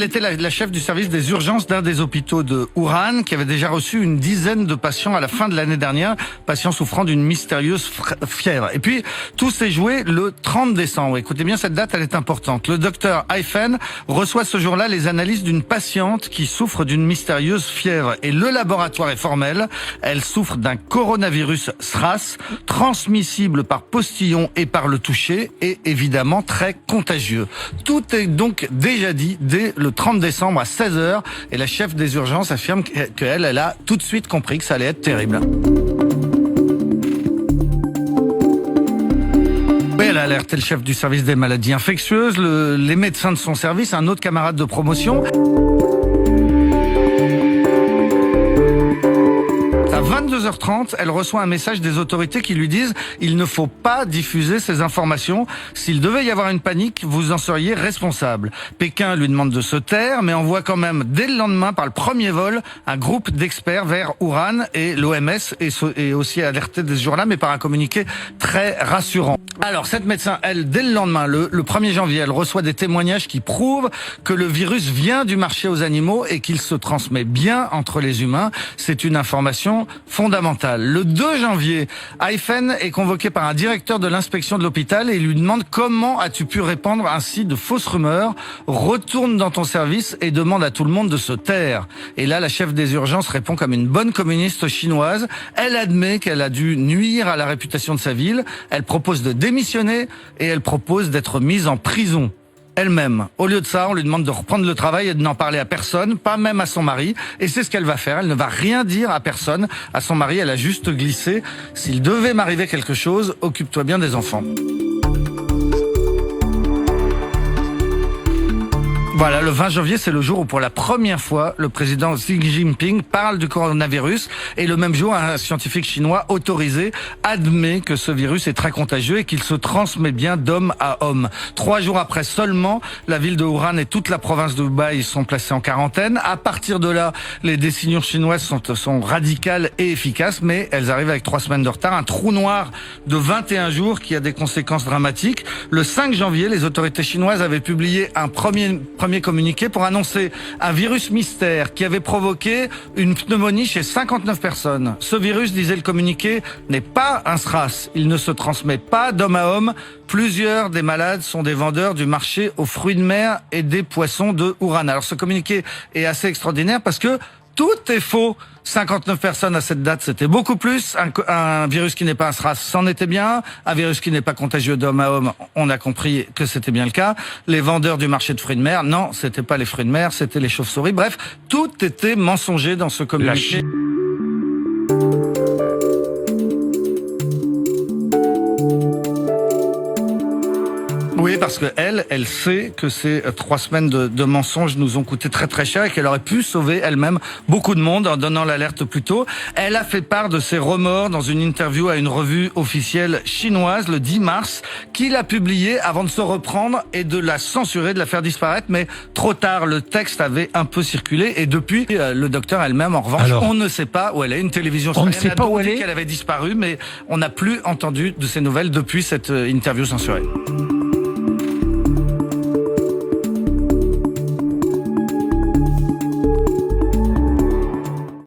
était la chef du service des urgences d'un des hôpitaux de Wuhan, qui avait déjà reçu une dizaine de patients à la fin de l'année dernière, patients souffrant d'une mystérieuse fièvre. Et puis, tout s'est joué le 30 décembre. Écoutez bien, cette date, elle est importante. Le docteur Haifen reçoit ce jour-là les analyses d'une patiente qui souffre d'une mystérieuse fièvre. Et le laboratoire est formel. Elle souffre d'un coronavirus SRAS, transmissible par postillon et par le toucher, et évidemment très contagieux. Tout est donc déjà dit dès le 30 décembre à 16h, et la chef des urgences affirme qu'elle a tout de suite compris que ça allait être terrible. Oui, elle a alerté le chef du service des maladies infectieuses, les médecins de son service, un autre camarade de promotion. À 22h30, elle reçoit un message des autorités qui lui disent « Il ne faut pas diffuser ces informations. S'il devait y avoir une panique, vous en seriez responsable. » Pékin lui demande de se taire, mais envoie quand même, dès le lendemain, par le premier vol, un groupe d'experts vers Wuhan, et l'OMS est aussi alerté dès ce jour-là, mais par un communiqué très rassurant. Alors, cette médecin, elle, dès le lendemain, le 1er janvier, elle reçoit des témoignages qui prouvent que le virus vient du marché aux animaux et qu'il se transmet bien entre les humains. C'est une information fondamentale. Le 2 janvier, Haifen est convoqué par un directeur de l'inspection de l'hôpital et il lui demande « Comment as-tu pu répandre ainsi de fausses rumeurs ? Retourne dans ton service et demande à tout le monde de se taire. » Et là, la chef des urgences répond comme une bonne communiste chinoise. Elle admet qu'elle a dû nuire à la réputation de sa ville. Elle propose de démissionner et elle propose d'être mise en prison. Elle-même. Au lieu de ça, on lui demande de reprendre le travail et de n'en parler à personne, pas même à son mari. Et c'est ce qu'elle va faire. Elle ne va rien dire à personne. À son mari, elle a juste glissé « S'il devait m'arriver quelque chose, occupe-toi bien des enfants ». Voilà, le 20 janvier, c'est le jour où pour la première fois, le président Xi Jinping parle du coronavirus, et le même jour, un scientifique chinois autorisé admet que ce virus est très contagieux et qu'il se transmet bien d'homme à homme. 3 jours après seulement, la ville de Wuhan et toute la province de Hubei sont placées en quarantaine. À partir de là, les décisions chinoises sont radicales et efficaces, mais elles arrivent avec 3 semaines de retard. Un trou noir de 21 jours qui a des conséquences dramatiques. Le 5 janvier, les autorités chinoises avaient publié un premier communiqué pour annoncer un virus mystère qui avait provoqué une pneumonie chez 59 personnes. Ce virus, disait le communiqué, n'est pas un SRAS. Il ne se transmet pas d'homme à homme. Plusieurs des malades sont des vendeurs du marché aux fruits de mer et des poissons de Wuhan. Alors ce communiqué est assez extraordinaire parce que tout est faux. 59 personnes à cette date, c'était beaucoup plus. Un virus qui n'est pas un SRAS, c'en était bien. Un virus qui n'est pas contagieux d'homme à homme, on a compris que c'était bien le cas. Les vendeurs du marché de fruits de mer, non, c'était pas les fruits de mer, c'était les chauves-souris. Bref, tout était mensonger dans ce communiqué. Oui, parce que elle sait que ces 3 semaines de mensonges nous ont coûté très très cher et qu'elle aurait pu sauver elle-même beaucoup de monde en donnant l'alerte plus tôt. Elle a fait part de ses remords dans une interview à une revue officielle chinoise le 10 mars, qu'il a publiée avant de se reprendre et de la censurer, de la faire disparaître. Mais trop tard, le texte avait un peu circulé et depuis, le docteur elle-même, en revanche, on ne sait pas où elle est. Une télévision on ne sait pas où elle est. Qu'elle avait disparu, mais on n'a plus entendu de ses nouvelles depuis cette interview censurée.